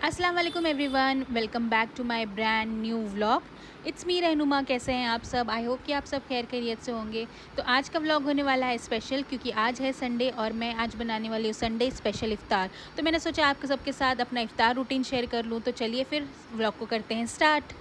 अस्सलाम वालेकुम everyone, welcome back to my brand new vlog. It's me Rahnuma. कैसे हैं आप सब? आई होप कि आप सब खैर खैरियत से होंगे। तो आज का व्लॉग होने वाला है स्पेशल, क्योंकि आज है संडे और मैं आज बनाने वाली हूँ संडे स्पेशल इफ़्तार। तो मैंने सोचा आप सबके साथ अपना इफ़्तार रूटीन शेयर कर लूँ। तो चलिए फिर व्लॉग को करते हैं स्टार्ट।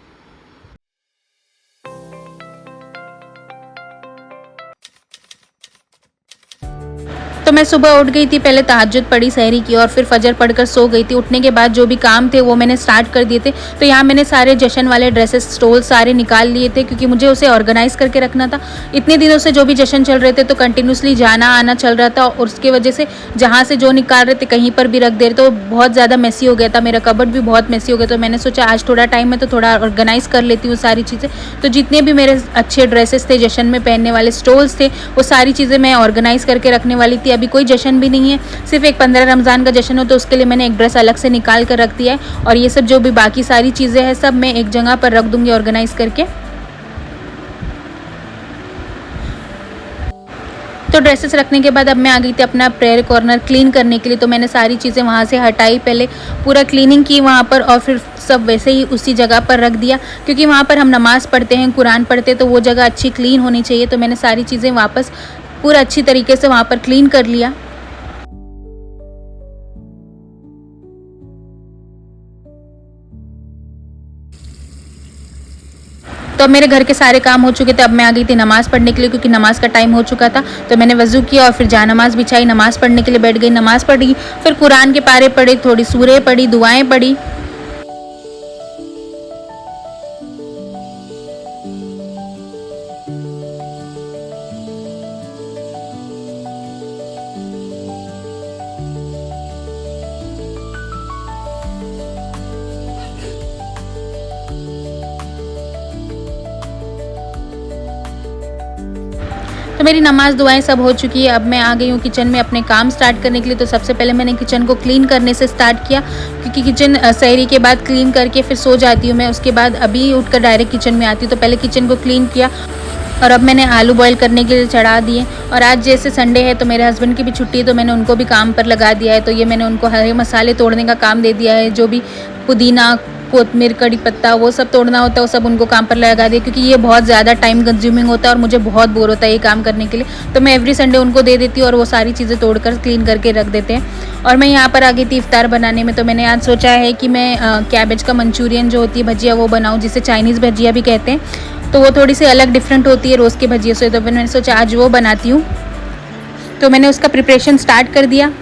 तो मैं सुबह उठ गई थी, पहले तहज्जुद पढ़ी सहरी की और फिर फजर पढ़कर सो गई थी। उठने के बाद जो भी काम थे वो मैंने स्टार्ट कर दिए थे। तो यहाँ मैंने सारे जश्न वाले ड्रेसेस स्टोल सारे निकाल लिए थे, क्योंकि मुझे उसे ऑर्गेनाइज़ करके रखना था। इतने दिनों से जो भी जश्न चल रहे थे तो कंटिन्यूसली जाना आना चल रहा था, और उसकी वजह से जहाँ से जो निकाल रहे थे कहीं पर भी रख दे रहे, तो बहुत ज़्यादा मेसी हो गया था। मेरा कबर्ड भी बहुत मेसी हो गया। तो मैंने सोचा आज थोड़ा टाइम है तो थोड़ा ऑर्गेनाइज़ कर लेती हूँ सारी चीज़ें। तो जितने भी मेरे अच्छे ड्रेसेस थे, जश्न में पहनने वाले स्टोल्स थे, वो सारी चीज़ें मैं ऑर्गेनाइज़ करके रखने वाली थी। अभी कोई जश्न भी नहीं है, सिर्फ एक 15 रमज़ान का जश्न हो, तो उसके लिए मैंने एक ड्रेस अलग से निकाल कर रख दिया है। और ये सब जो भी बाकी सारी चीज़ें हैं सब मैं एक जगह पर रख दूँगी ऑर्गेनाइज़ करके। तो ड्रेसेस रखने के बाद अब मैं आ गई थी अपना प्रेयर कॉर्नर क्लीन करने के लिए। तो मैंने सारी चीज़ें वहाँ से हटाई, पहले पूरा क्लीनिंग की वहाँ पर, और फिर सब वैसे ही उसी जगह पर रख दिया, क्योंकि वहाँ पर हम नमाज़ पढ़ते हैं, कुरान पढ़ते हैं, तो वो जगह अच्छी क्लीन होनी चाहिए। तो मैंने सारी चीज़ें वापस पूरा अच्छी तरीके से वहाँ पर क्लीन कर लिया। तो अब मेरे घर के सारे काम हो चुके थे। अब मैं आ गई थी नमाज़ पढ़ने के लिए, क्योंकि नमाज़ का टाइम हो चुका था। तो मैंने वज़ू किया और फिर जा नमाज़ बिछाई, नमाज़ पढ़ने के लिए बैठ गई, नमाज़ पढ़ी, फिर कुरान के पारे पढ़े, थोड़ी सूरह पढ़ी, दुआएं पढ़ी। तो मेरी नमाज़ दुआएं सब हो चुकी है। अब मैं आ गई हूँ किचन में अपने काम स्टार्ट करने के लिए। तो सबसे पहले मैंने किचन को क्लीन करने से स्टार्ट किया, क्योंकि किचन सहरी के बाद क्लीन करके फिर सो जाती हूँ मैं। उसके बाद अभी उठकर डायरेक्ट किचन में आती हूँ। तो पहले किचन को क्लीन किया, और अब मैंने आलू बॉईल करने के लिए चढ़ा दिए। और आज जैसे संडे है तो मेरे हस्बैंड की भी छुट्टी है, तो मैंने उनको भी काम पर लगा दिया है। तो ये मैंने उनको हरे मसाले तोड़ने का काम दे दिया है, जो भी पुदीना, कोतमीर, कड़ी पत्ता वो सब तोड़ना होता है, वो सब उनको काम पर लगा दिया, क्योंकि ये बहुत ज़्यादा टाइम कंज्यूमिंग होता है और मुझे बहुत बोर होता है ये काम करने के लिए। तो मैं एवरी संडे उनको दे देती हूँ और वो सारी चीज़ें तोड़कर क्लीन करके रख देते हैं। और मैं यहाँ पर आ गई थी इफ्तार बनाने में। तो मैंने आज सोचा है कि मैं कैबेज का मंचूरियन जो होती है भजिया वो बनाऊँ, जिसे चाइनीज़ भजिया भी कहते हैं। तो वो थोड़ी सी अलग डिफरेंट होती है रोज़ की भजिया से। तो मैंने सोचा आज वो बनाती हूँ। तो मैंने उसका प्रिपरेशन स्टार्ट कर दिया।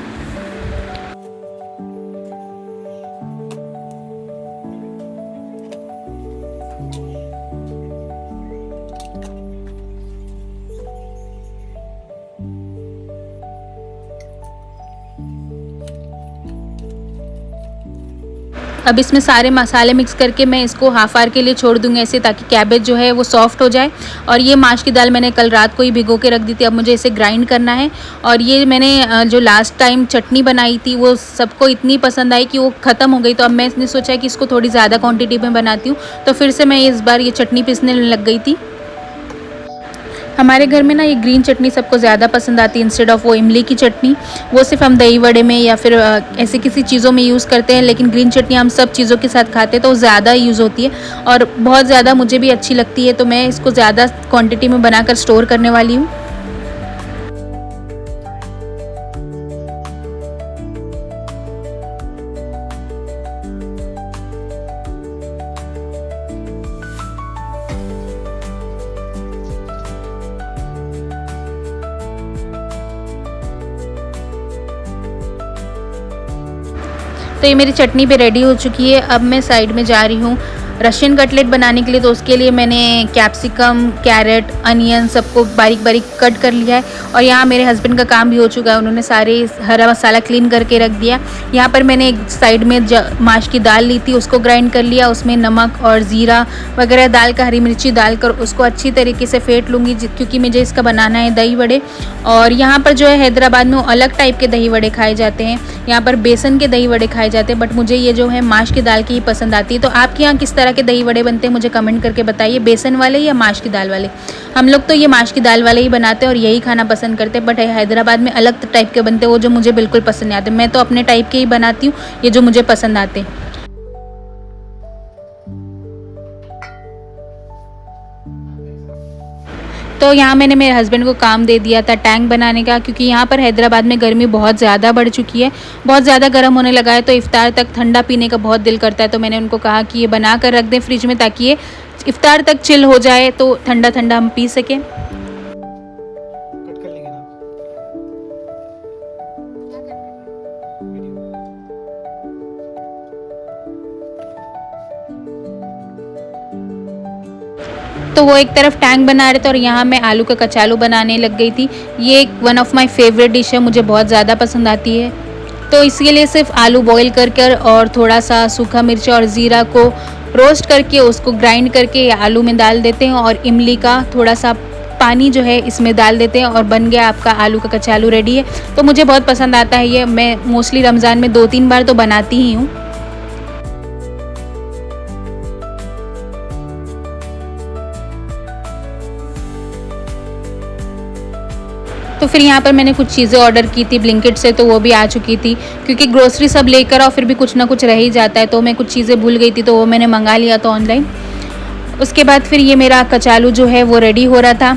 अब इसमें सारे मसाले मिक्स करके मैं इसको हाफ आवर के लिए छोड़ दूँगी ऐसे, ताकि कैबेज जो है वो सॉफ्ट हो जाए। और ये माश की दाल मैंने कल रात को ही भिगो के रख दी थी। अब मुझे इसे ग्राइंड करना है। और ये मैंने जो लास्ट टाइम चटनी बनाई थी वो सबको इतनी पसंद आई कि वो ख़त्म हो गई। तो अब मैंने सोचा कि इसको थोड़ी ज़्यादा क्वान्टिटी में बनाती हूँ। तो फिर से मैं इस बार ये चटनी पीसने लग गई थी। हमारे घर में ना ये ग्रीन चटनी सबको ज़्यादा पसंद आती है इंस्टेड ऑफ वो इमली की चटनी। वो सिर्फ हम दही वड़े में या फिर ऐसे किसी चीज़ों में यूज़ करते हैं, लेकिन ग्रीन चटनी हम सब चीज़ों के साथ खाते हैं तो ज़्यादा यूज़ होती है और बहुत ज़्यादा मुझे भी अच्छी लगती है। तो मैं इसको ज़्यादा क्वान्टिटी में बनाकर स्टोर करने वाली हूँ। तो ये मेरी चटनी भी रेडी हो चुकी है। अब मैं साइड में जा रही हूँ रशियन कटलेट बनाने के लिए। तो उसके लिए मैंने कैप्सिकम, कैरेट, अनियन सबको बारीक बारीक कट कर लिया है। और यहाँ मेरे हस्बैंड का काम भी हो चुका है, उन्होंने सारे हरा मसाला क्लीन करके रख दिया। यहाँ पर मैंने एक साइड में माश की दाल ली थी, उसको ग्राइंड कर लिया। उसमें नमक और ज़ीरा वगैरह डाल कर, हरी मिर्ची डालकर उसको अच्छी तरीके से फेंट लूँगी, क्योंकि मुझे इसका बनाना है दही वड़े। और यहाँ पर जो है हैदराबाद में अलग टाइप के दही वड़े खाए जाते हैं, यहाँ पर बेसन के दही वड़े खाए जाते हैं, बट मुझे ये जो है माश की दाल की ही पसंद आती है। तो आपके यहाँ किस तरह के दही वड़े बनते हैं मुझे कमेंट करके बताइए, बेसन वाले या माश की दाल वाले। हम लोग तो ये माश की दाल वाले ही बनाते हैं और यही खाना पसंद करते हैं, बट हैदराबाद में अलग टाइप के बनते हैं वो जो मुझे बिल्कुल पसंद नहीं आते। मैं तो अपने टाइप के ही बनाती हूँ, ये जो मुझे पसंद आते हैं। तो यहाँ मैंने मेरे हस्बैंड को काम दे दिया था टैंक बनाने का, क्योंकि यहाँ पर हैदराबाद में गर्मी बहुत ज़्यादा बढ़ चुकी है, बहुत ज़्यादा गर्म होने लगा है, तो इफ़्तार तक ठंडा पीने का बहुत दिल करता है। तो मैंने उनको कहा कि ये बना कर रख दें फ्रिज में, ताकि ये इफ़्तार तक चिल हो जाए, तो ठंडा ठंडा हम पी सकें। तो वो एक तरफ टैंक बना रहे थे और यहाँ मैं आलू का कचालू बनाने लग गई थी। ये एक one of my favourite dish है, मुझे बहुत ज़्यादा पसंद आती है। तो इसके लिए सिर्फ आलू बॉईल कर और थोड़ा सा सूखा मिर्च और ज़ीरा को रोस्ट करके उसको ग्राइंड करके आलू में डाल देते हैं, और इमली का थोड़ा सा पानी जो है इसमें डाल देते हैं, और बन गया आपका आलू का कचालू रेडी है। तो मुझे बहुत पसंद आता है ये, मैं मोस्टली रमज़ान में 2-3 बार तो बनाती ही हूँ। तो फिर यहाँ पर मैंने कुछ चीज़ें ऑर्डर की थी ब्लिंकिट से, तो वो भी आ चुकी थी, क्योंकि ग्रोसरी सब लेकर आओ फिर भी कुछ ना कुछ रह ही जाता है। तो मैं कुछ चीज़ें भूल गई थी, तो वो मैंने मंगा लिया था ऑनलाइन। उसके बाद फिर ये मेरा कचालू जो है वो रेडी हो रहा था।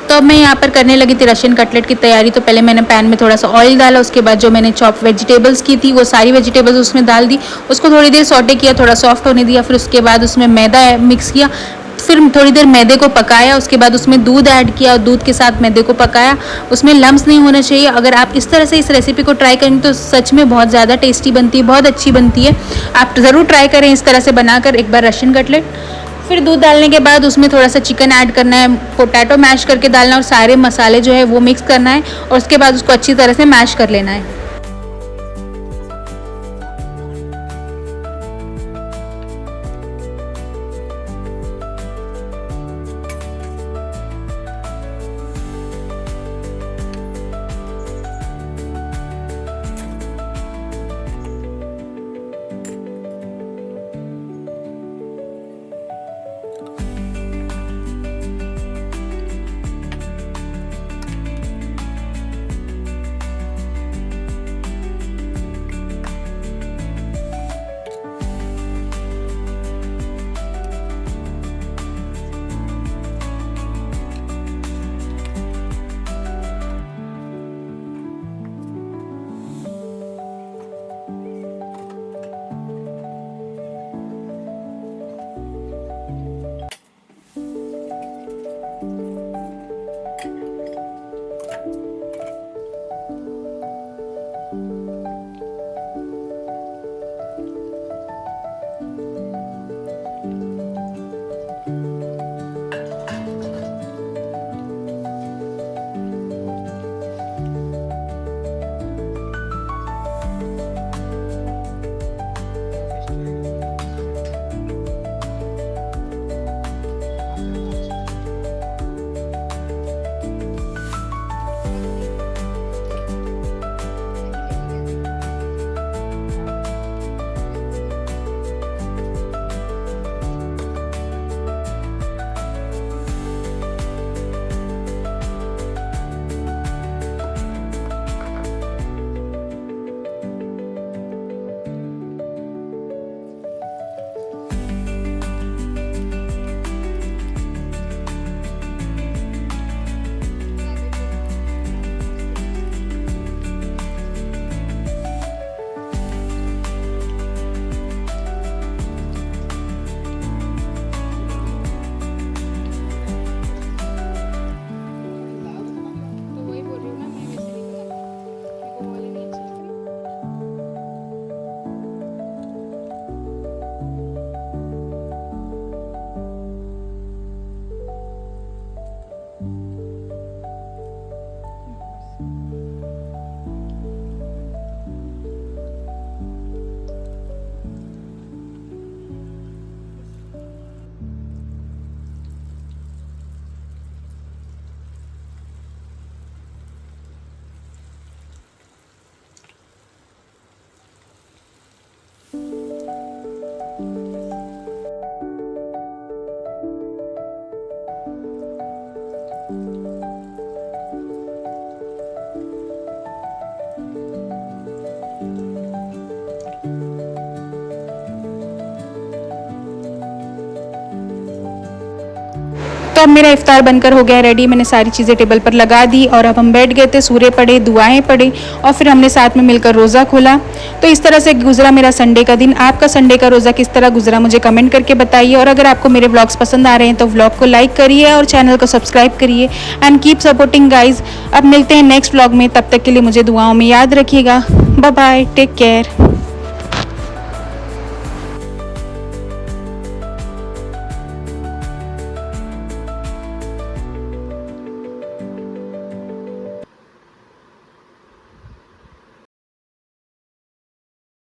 तो अब मैं यहाँ पर करने लगी थी रशियन कटलेट की तैयारी। तो पहले मैंने पैन में थोड़ा सा ऑयल डाला, उसके बाद जो मैंने चॉप वेजिटेबल्स की थी वो सारी वेजिटेबल्स उसमें डाल दी, उसको थोड़ी देर सौटे किया, थोड़ा सॉफ्ट होने दिया। फिर उसके बाद उसमें मैदा मिक्स किया, फिर थोड़ी देर मैदे को पकाया, उसके बाद उसमें दूध ऐड किया और दूध के साथ मैदे को पकाया। उसमें लम्स नहीं होना चाहिए। अगर आप इस तरह से इस रेसिपी को ट्राई करेंगे तो सच में बहुत ज़्यादा टेस्टी बनती है, बहुत अच्छी बनती है। आप ज़रूर ट्राई करें इस तरह से बनाकर एक बार रशियन कटलेट। फिर दूध डालने के बाद उसमें थोड़ा सा चिकन ऐड करना है, पोटैटो मैश करके डालना है और सारे मसाले जो है वो मिक्स करना है, और उसके बाद उसको अच्छी तरह से मैश कर लेना है। तो अब मेरा इफ्तार बनकर हो गया रेडी, मैंने सारी चीज़ें टेबल पर लगा दी और अब हम बैठ गए थे, सूरे पढ़े, दुआएं पढ़ी और फिर हमने साथ में मिलकर रोज़ा खोला। तो इस तरह से गुजरा मेरा संडे का दिन। आपका संडे का रोज़ा किस तरह गुजरा मुझे कमेंट करके बताइए, और अगर आपको मेरे व्लॉग्स पसंद आ रहे हैं तो व्लॉग को लाइक करिए और चैनल को सब्सक्राइब करिए एंड कीप सपोर्टिंग गाइज। अब मिलते हैं नेक्स्ट व्लॉग में, तब तक के लिए मुझे दुआओं में याद रखिएगा। Bye bye, take care.